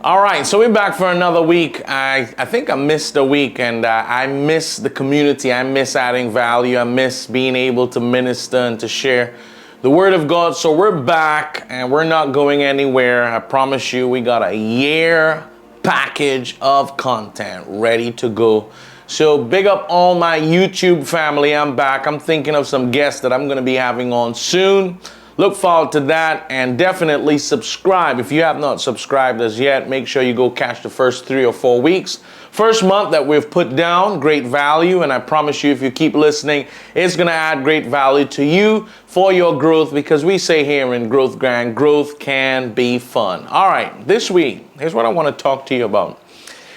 All right, so we're back for another week. I think I missed a week, and I miss the community. I miss adding value. I miss being able to minister and to share the Word of God. So we're back, and we're not going anywhere. I promise you, we got a year package of content ready to go. So big up all my YouTube family. I'm back. I'm thinking of some guests that I'm going to be having on soon. Look forward to that, and definitely subscribe. If you have not subscribed as yet, make sure you go catch the first 3 or 4 weeks. First month that we've put down, great value, and I promise you if you keep listening, it's going to add great value to you for your growth, because we say here in Growth Grand, growth can be fun. All right, this week, here's what I want to talk to you about.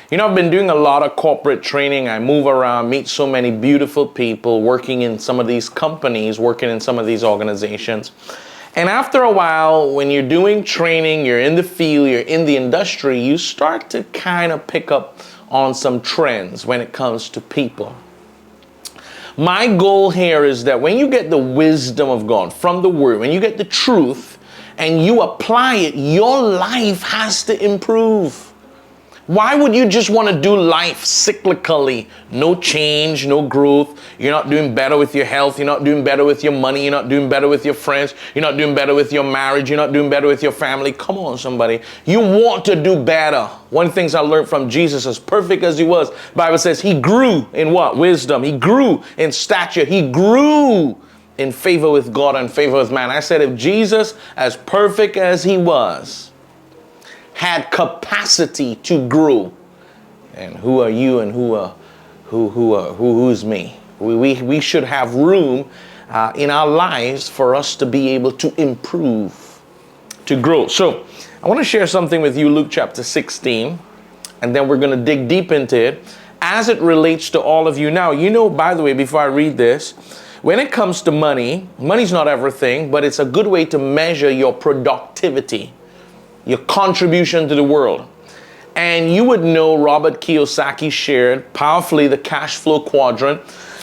You know, I've been doing a lot of corporate training. I move around, meet so many beautiful people working in some of these companies, working in some of these organizations. And after a while, when you're doing training, you're in the field, you're in the industry, you start to kind of pick up on some trends when it comes to people. My goal here is that when you get the wisdom of God from the Word, when you get the truth and you apply it, your life has to improve. Why would you just want to do life cyclically? No change, no growth. You're not doing better with your health. You're not doing better with your money. You're not doing better with your friends. You're not doing better with your marriage. You're not doing better with your family. Come on, somebody. You want to do better. One of the things I learned from Jesus, as perfect as he was, the Bible says he grew in what? Wisdom. He grew in stature. He grew in favor with God and favor with man. I said, if Jesus, as perfect as he was, had capacity to grow, and who are you and who's me? We should have room in our lives for us to be able to improve, to grow. So I want to share something with you, Luke chapter 16, and then we're going to dig deep into it as it relates to all of you. Now, you know, by the way, before I read this, when it comes to money, money's not everything, but it's a good way to measure your productivity, your contribution to the world. And you would know Robert Kiyosaki shared powerfully the cash flow quadrant.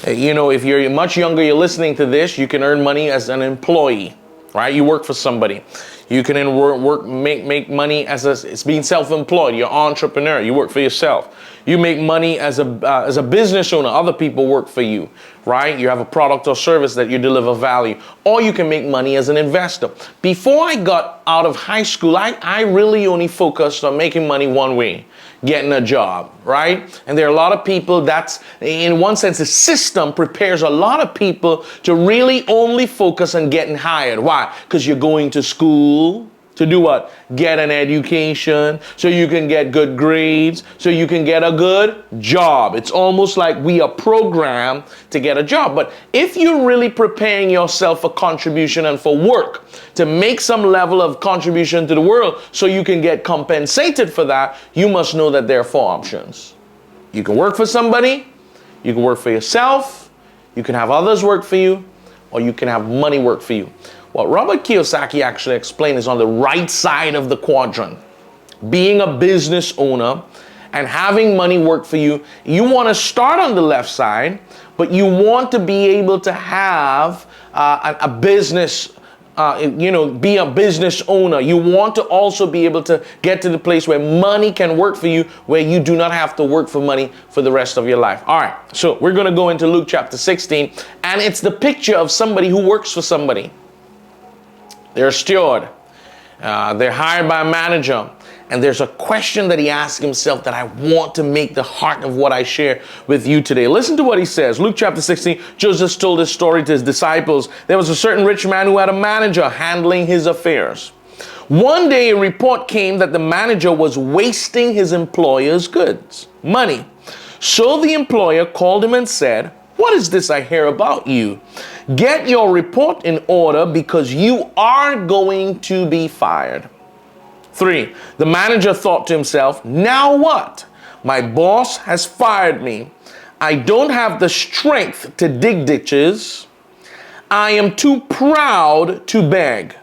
You know, if you're much younger, you're listening to this, you can earn money as an employee, right? You work for somebody. You can make money it's being self-employed. You're an entrepreneur. You work for yourself. You make money as a business owner. Other people work for you, right? You have a product or service that you deliver value. Or you can make money as an investor. Before I got out of high school, I really only focused on making money one way, getting a job, right? And there are a lot of people that's, in one sense, the system prepares a lot of people to really only focus on getting hired. Why? Because you're going to school to do what? Get an education, so you can get good grades, so you can get a good job. It's almost like we are programmed to get a job. But if you're really preparing yourself for contribution and for work, to make some level of contribution to the world so you can get compensated for that, you must know that there are 4 options. You can work for somebody, you can work for yourself, you can have others work for you, or you can have money work for you. What Robert Kiyosaki actually explained is on the right side of the quadrant. Being a business owner and having money work for you, you want to start on the left side, but you want to be able to have a business, be a business owner. You want to also be able to get to the place where money can work for you, where you do not have to work for money for the rest of your life. All right, so we're going to go into Luke chapter 16, and it's the picture of somebody who works for somebody. They're a steward. They're hired by a manager. And there's a question that he asks himself that I want to make the heart of what I share with you today. Listen to what he says. Luke chapter 16, Jesus told this story to his disciples. There was a certain rich man who had a manager handling his affairs. One day a report came that the manager was wasting his employer's goods, money. So the employer called him and said, "What is this I hear about you? Get your report in order, because you are going to be fired." 3, the manager thought to himself, "Now what? My boss has fired me. I don't have the strength to dig ditches. I am too proud to beg.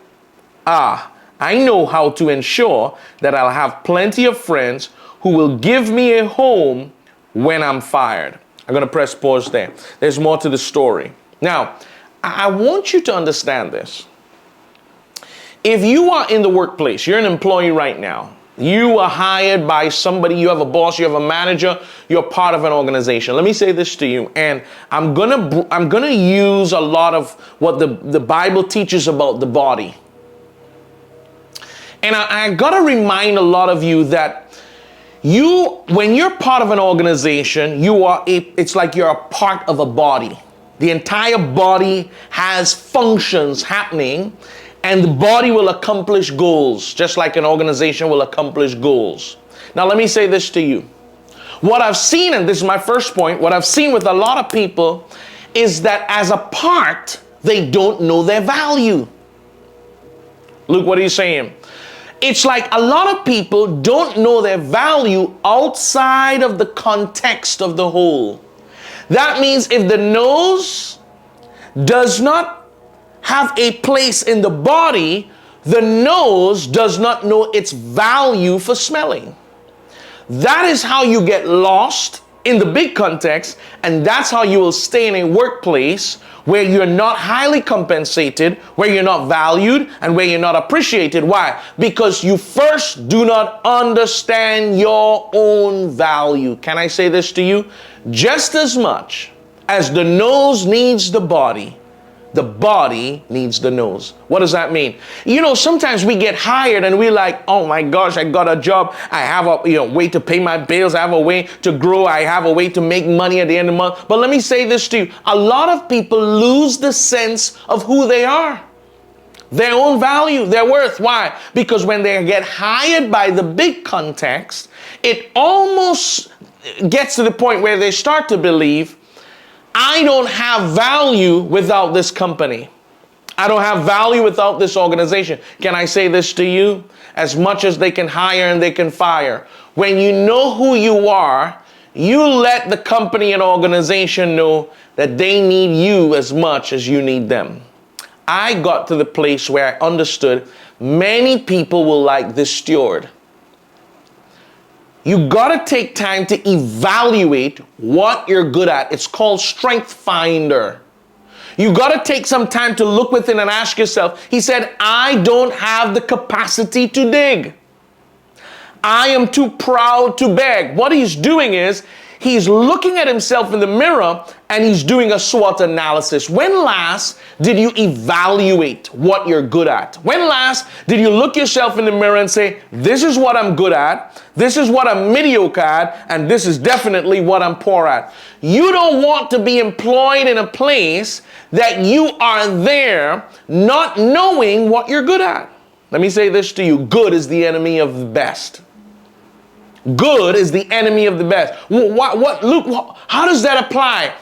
I know how to ensure that I'll have plenty of friends who will give me a home when I'm fired." I'm going to press pause there. There's more to the story. Now, I want you to understand this. If you are in the workplace, you're an employee right now, You are hired by somebody, you have a boss, you have a manager, you're part of an organization. Let me say this to you, and I'm gonna use a lot of what the Bible teaches about the body. And I gotta remind a lot of you that when you're part of an organization, it's like you're a part of a body. The entire body has functions happening, and the body will accomplish goals, just like an organization will accomplish goals. Now, let me say this to you. What I've seen, and this is my first point, what I've seen with a lot of people is that as a part, they don't know their value. Look what he's saying. It's like a lot of people don't know their value outside of the context of the whole. That means if the nose does not have a place in the body, the nose does not know its value for smelling. That is how you get lost in the big context, and that's how you will stay in a workplace where you're not highly compensated, where you're not valued, and where you're not appreciated. Why? Because you first do not understand your own value. Can I say this to you? Just as much as the nose needs the body needs the nose. What does that mean? You know, sometimes we get hired and we're like, oh my gosh, I got a job. I have a way to pay my bills. I have a way to grow. I have a way to make money at the end of the month. But let me say this to you. A lot of people lose the sense of who they are, their own value, their worth. Why? Because when they get hired by the big context, it almost gets to the point where they start to believe, I don't have value without this company. I don't have value without this organization. Can I say this to you? As much as they can hire and they can fire, when you know who you are, you let the company and organization know that they need you as much as you need them. I got to the place where I understood many people will like this steward. You gotta take time to evaluate what you're good at. It's called Strength Finder. You gotta take some time to look within and ask yourself. He said, I don't have the capacity to dig. I am too proud to beg. What he's doing is, he's looking at himself in the mirror and he's doing a SWOT analysis. When last did you evaluate what you're good at? When last did you look yourself in the mirror and say, this is what I'm good at, this is what I'm mediocre at, and this is definitely what I'm poor at? You don't want to be employed in a place that you are there not knowing what you're good at. Let me say this to you. Good is the enemy of the best. Good is the enemy of the best. Luke, how does that apply?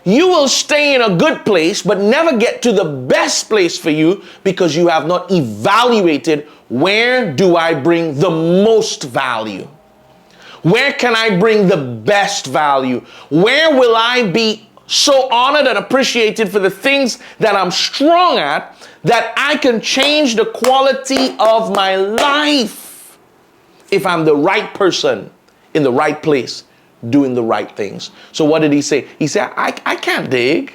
You will stay in a good place, but never get to the best place for you because you have not evaluated, where do I bring the most value? Where can I bring the best value? Where will I be so honored and appreciated for the things that I'm strong at, that I can change the quality of my life if I'm the right person in the right place doing the right things? So what did he say? He said, I can't dig.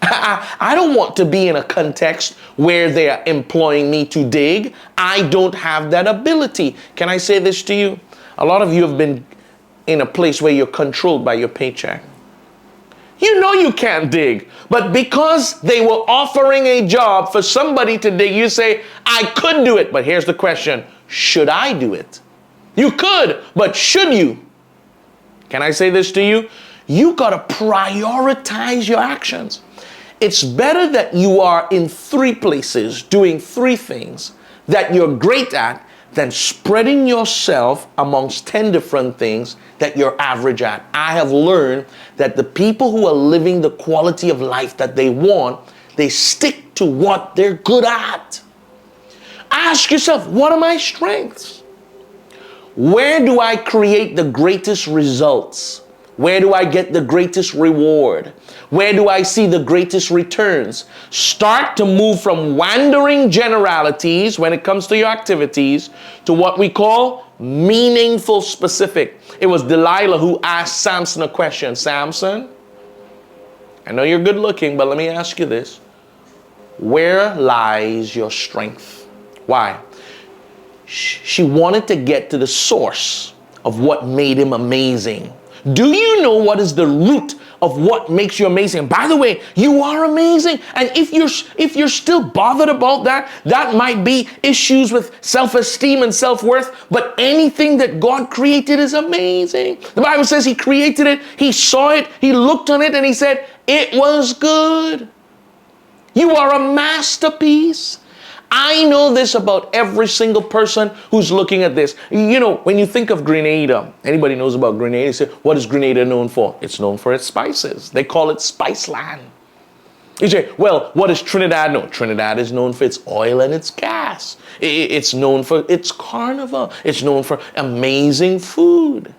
I don't want to be in a context where they are employing me to dig. I don't have that ability. Can I say this to you? A lot of you have been in a place where you're controlled by your paycheck. You know you can't dig, but because they were offering a job for somebody to dig, you say, I could do it. But here's the question, should I do it? You could, but should you? Can I say this to you? You got to prioritize your actions. It's better that you are in 3 places doing 3 things that you're great at than spreading yourself amongst 10 different things that you're average at. I have learned that the people who are living the quality of life that they want, they stick to what they're good at. Ask yourself, what are my strengths? Where do I create the greatest results? Where do I get the greatest reward? Where do I see the greatest returns? Start to move from wandering generalities when it comes to your activities to what we call meaningful specific. It was Delilah who asked Samson a question. Samson, I know you're good looking, but let me ask you this. Where lies your strength? Why? She wanted to get to the source of what made him amazing. Do you know what is the root of what makes you amazing? By the way, you are amazing. And if you're still bothered about that, that might be issues with self-esteem and self-worth, but anything that God created is amazing. The Bible says he created it, he saw it, he looked on it, and he said, it was good. You are a masterpiece. I know this about every single person who's looking at this. You know, when you think of Grenada, anybody knows about Grenada, you say, what is Grenada known for? It's known for its spices. They call it Spice Land. You say, well, what is Trinidad known? Trinidad is known for its oil and its gas. It's known for its carnival. It's known for amazing food.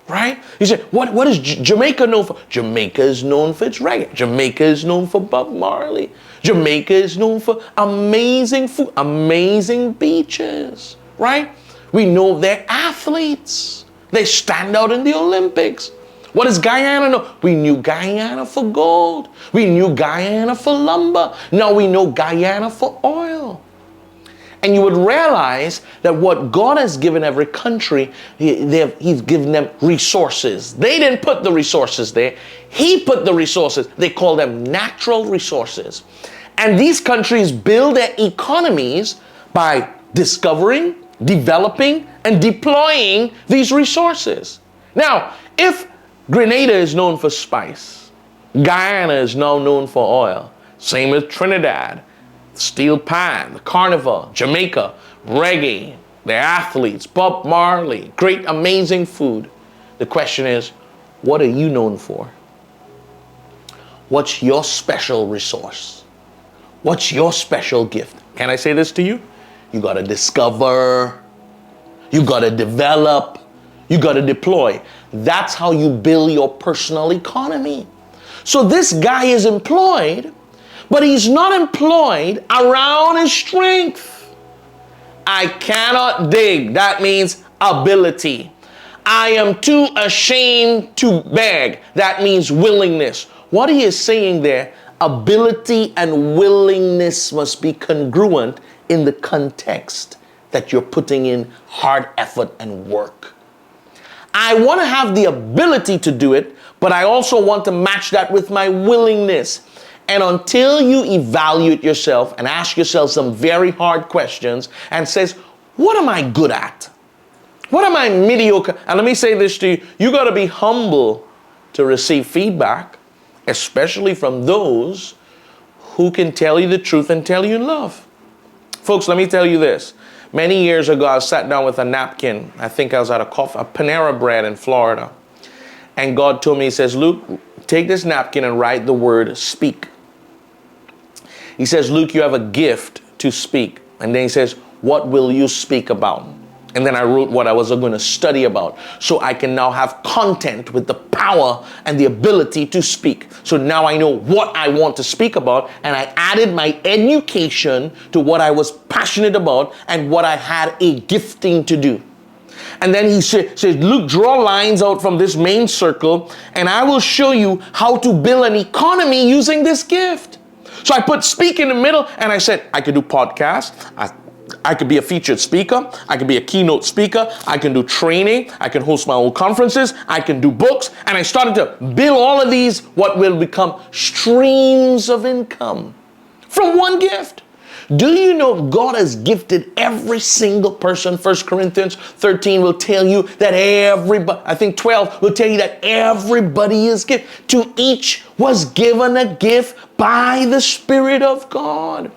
Right? You say, what is Jamaica known for? Jamaica is known for its reggae. Jamaica is known for Bob Marley. Jamaica is known for amazing food, amazing beaches, right? We know they're athletes. They stand out in the Olympics. What does Guyana know? We knew Guyana for gold. We knew Guyana for lumber. Now we know Guyana for oil. And you would realize that what God has given every country, he's given them resources. They didn't put the resources there. He put the resources. They call them natural resources. And these countries build their economies by discovering, developing, and deploying these resources. Now, if Grenada is known for spice, Guyana is now known for oil, same as Trinidad, steel pan, the carnival, Jamaica, reggae, the athletes, Bob Marley, great amazing food. The question is, what are you known for? What's your special resource? What's your special gift? Can I say this to you? You got to discover, you got to develop, you got to deploy. That's how you build your personal economy. So this guy is employed, but he's not employed around his strength. I cannot dig. That means ability. I am too ashamed to beg. That means willingness. What he is saying there, ability and willingness must be congruent in the context that you're putting in hard effort and work. I want to have the ability to do it, but I also want to match that with my willingness. And until you evaluate yourself and ask yourself some very hard questions and says, what am I good at? What am I mediocre? And let me say this to you, you got to be humble to receive feedback, especially from those who can tell you the truth and tell you in love. Folks, let me tell you this. Many years ago, I sat down with a napkin. I think I was at a Panera Bread in Florida. And God told me, he says, Luke, take this napkin and write the word speak. He says, Luke, you have a gift to speak. And then he says, what will you speak about? And then I wrote what I was going to study about. So I can now have content with the power and the ability to speak. So now I know what I want to speak about. And I added my education to what I was passionate about and what I had a gifting to do. And then he says, Luke, draw lines out from this main circle and I will show you how to build an economy using this gift. So I put speak in the middle and I said, I could do podcasts. I could be a featured speaker. I could be a keynote speaker. I can do training. I can host my own conferences. I can do books. And I started to build all of these, what will become streams of income from one gift. Do you know God has gifted every single person? 1 Corinthians 13 will tell you that everybody, I think 12 will tell you that everybody is gifted. To each was given a gift by the Spirit of God.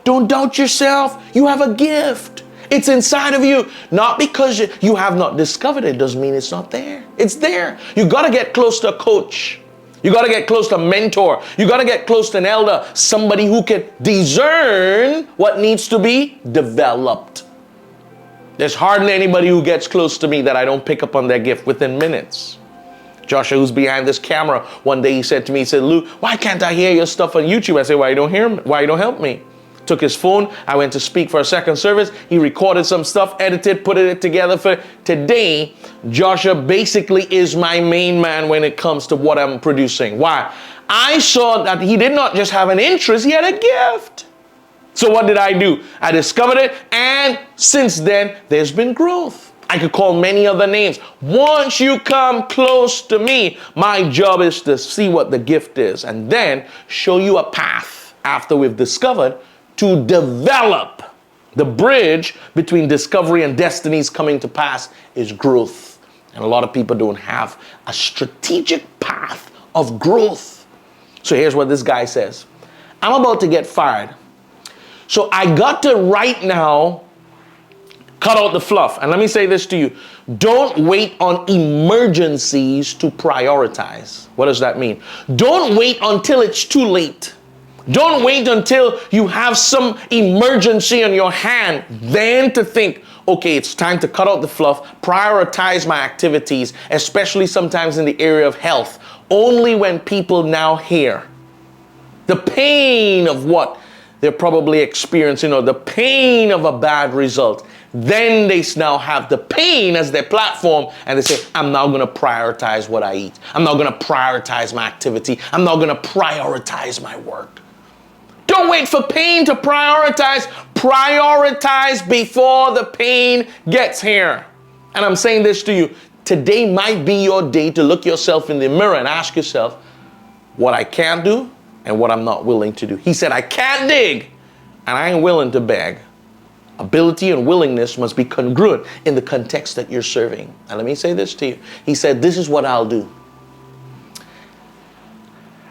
Don't doubt yourself. You have a gift. It's inside of you. Not because you have not discovered it doesn't mean it's not there. It's there. You got to get close to a coach. You got to get close to a mentor. You got to get close to an elder, somebody who can discern what needs to be developed. There's hardly anybody who gets close to me that I don't pick up on their gift within minutes. Joshua, who's behind this camera, one day he said to me, he said, Luke, why can't I hear your stuff on YouTube? I said, why you don't hear me? Why you don't help me? Took his phone. I went to speak for a second service. He recorded some stuff, edited, put it together for today. Joshua basically is my main man when it comes to what I'm producing. Why? I saw that he did not just have an interest, he had a gift. So what did I do? I discovered it, and since then, there's been growth. I could call many other names. Once you come close to me, my job is to see what the gift is and then show you a path after we've discovered to develop. The bridge between discovery and destiny's coming to pass is growth. And a lot of people don't have a strategic path of growth. So here's what this guy says. I'm about to get fired. So I got to right now cut out the fluff. And let me say this to you. Don't wait on emergencies to prioritize. What does that mean? Don't wait until it's too late. Don't wait until you have some emergency on your hand, then to think, okay, it's time to cut out the fluff, prioritize my activities, especially sometimes in the area of health. Only when people now hear the pain of what they're probably experiencing, or the pain of a bad result, then they now have the pain as their platform, and they say, I'm now going to prioritize what I eat. I'm now going to prioritize my activity. I'm now going to prioritize my work. Don't wait for pain to prioritize. Prioritize before the pain gets here. And I'm saying this to you. Today might be your day to look yourself in the mirror and ask yourself what I can do and what I'm not willing to do. He said, I can't dig and I ain't willing to beg. Ability and willingness must be congruent in the context that you're serving. And let me say this to you. He said, this is what I'll do.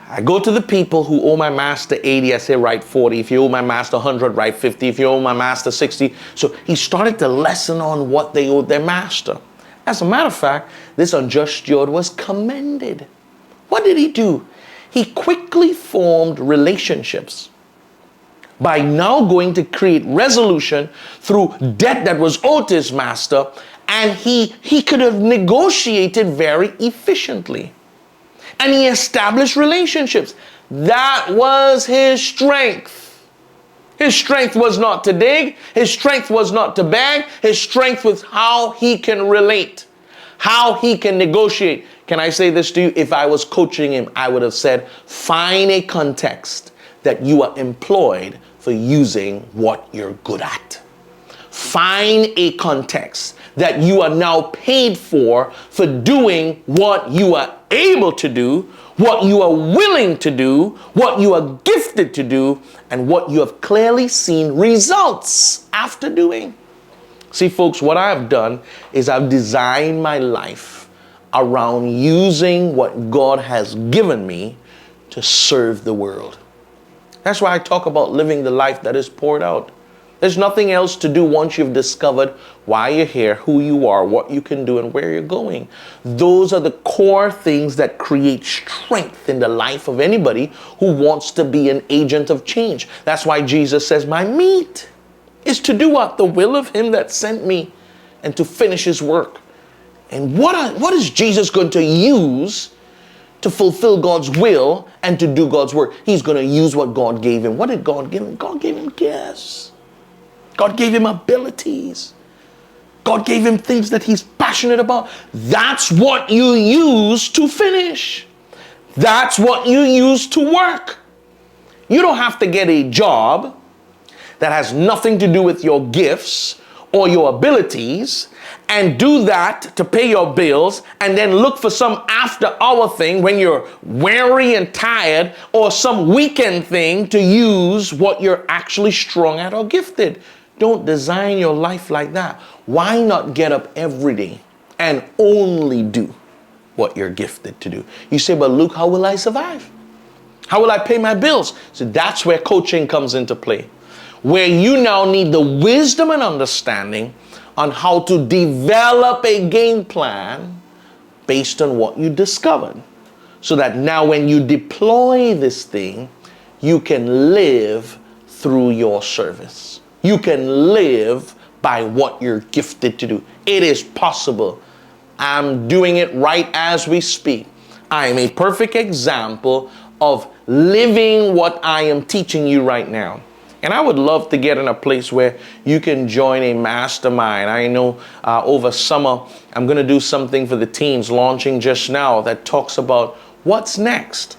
I go to the people who owe my master 80, I say write 40. If you owe my master 100, write 50. If you owe my master 60. So he started to lesson on what they owed their master. As a matter of fact, this unjust steward was commended. What did he do? He quickly formed relationships by now going to create resolution through debt that was owed to his master, and he could have negotiated very efficiently. And he established relationships. That was his strength. His strength was not to dig. His strength was not to beg. His strength was how he can relate, how he can negotiate. Can I say this to you? If I was coaching him, I would have said, find a context that you are employed for using what you're good at. Find a context that you are now paid for doing what you are able to do, what you are willing to do, what you are gifted to do, and what you have clearly seen results after doing. See, folks, what I've done is I've designed my life around using what God has given me to serve the world. That's why I talk about living the life that is poured out. There's nothing else to do once you've discovered why you're here, who you are, what you can do, and where you're going. Those are the core things that create strength in the life of anybody who wants to be an agent of change. That's why Jesus says, my meat is to do what? The will of him that sent me and to finish his work. And what is Jesus going to use to fulfill God's will and to do God's work? He's going to use what God gave him. What did God give him? God gave him gifts. God gave him abilities. God gave him things that he's passionate about. That's what you use to finish. That's what you use to work. You don't have to get a job that has nothing to do with your gifts or your abilities and do that to pay your bills and then look for some after-hour thing when you're weary and tired, or some weekend thing to use what you're actually strong at or gifted. Don't design your life like that. Why not get up every day and only do what you're gifted to do? You say, but Luke, how will I survive? How will I pay my bills? So that's where coaching comes into play, where you now need the wisdom and understanding on how to develop a game plan based on what you discovered, so that now when you deploy this thing, you can live through your service. You can live by what you're gifted to do. It is possible. I'm doing it right as we speak. I am a perfect example of living what I am teaching you right now. And I would love to get in a place where you can join a mastermind. I know over summer, I'm going to do something for the teens, launching just now, that talks about what's next.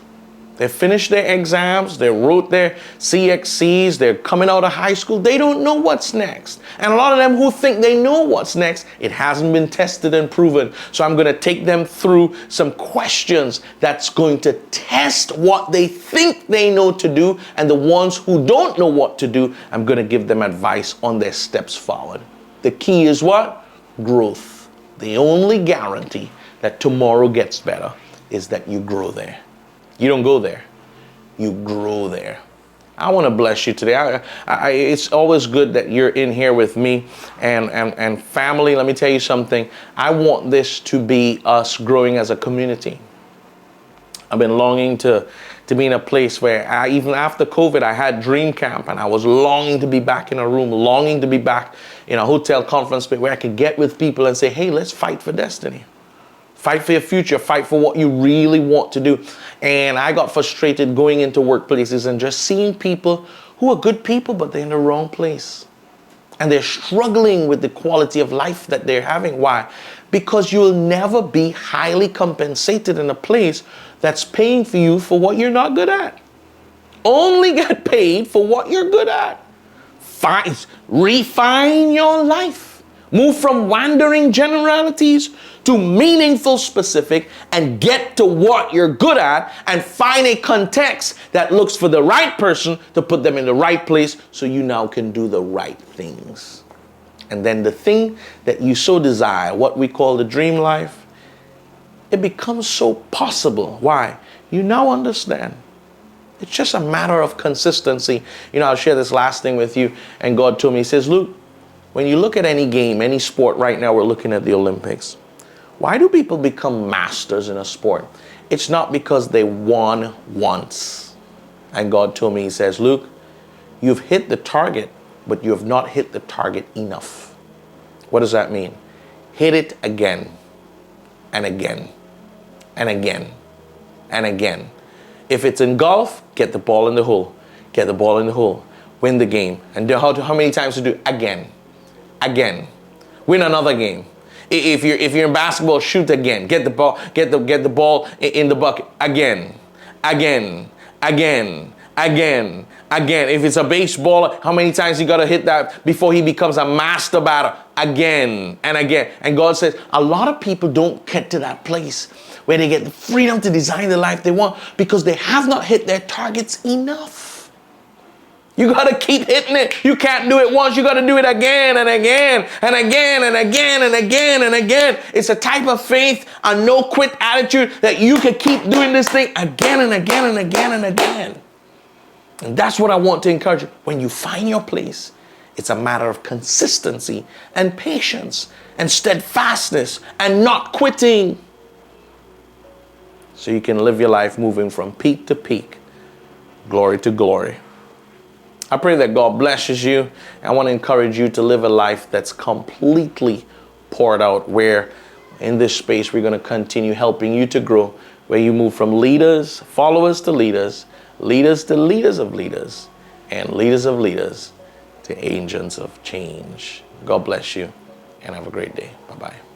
They finished their exams, they wrote their CXCs, they're coming out of high school. They don't know what's next. And a lot of them who think they know what's next, it hasn't been tested and proven. So I'm going to take them through some questions that's going to test what they think they know to do. And the ones who don't know what to do, I'm going to give them advice on their steps forward. The key is what? Growth. The only guarantee that tomorrow gets better is that you grow there. You don't go there. You grow there. I want to bless you today. It's always good that you're in here with me and family. Let me tell you something. I want this to be us growing as a community. I've been longing to be in a place where even after COVID, I had dream camp and I was longing to be back in a room, longing to be back in a hotel conference where I could get with people and say, hey, let's fight for destiny. Fight for your future. Fight for what you really want to do. And I got frustrated going into workplaces and just seeing people who are good people, but they're in the wrong place. And they're struggling with the quality of life that they're having. Why? Because you'll never be highly compensated in a place that's paying for you for what you're not good at. Only get paid for what you're good at. Refine your life. Move from wandering generalities to meaningful specific and get to what you're good at and find a context that looks for the right person to put them in the right place so you now can do the right things. And then the thing that you so desire, what we call the dream life, it becomes so possible. Why? You now understand. It's just a matter of consistency. You know, I'll share this last thing with you. And God told me, He says, Luke, when you look at any game, any sport, right now we're looking at the Olympics. Why do people become masters in a sport? It's not because they won once. And God told me, He says, Luke, you've hit the target, but you have not hit the target enough. What does that mean? Hit it again and again and again and again. If it's in golf, get the ball in the hole. Get the ball in the hole. Win the game. And how many times to do? Again. Again. Win another game. If you're in basketball, shoot again. Get the ball in the bucket again. Again. Again. Again. Again. If it's a baseball, how many times you got to hit that before he becomes a master batter? Again and again. And God says a lot of people don't get to that place where they get the freedom to design the life they want because they have not hit their targets enough. You got to keep hitting it. You can't do it once. You got to do it again and again and again and again and again and again. It's a type of faith, a no quit attitude that you can keep doing this thing again and again and again and again. And that's what I want to encourage you. When you find your place, it's a matter of consistency and patience and steadfastness and not quitting. So you can live your life moving from peak to peak, glory to glory. I pray that God blesses you. I want to encourage you to live a life that's completely poured out, where in this space we're going to continue helping you to grow, where you move from leaders, followers to leaders, leaders to leaders of leaders, and leaders of leaders to agents of change. God bless you and have a great day. Bye-bye.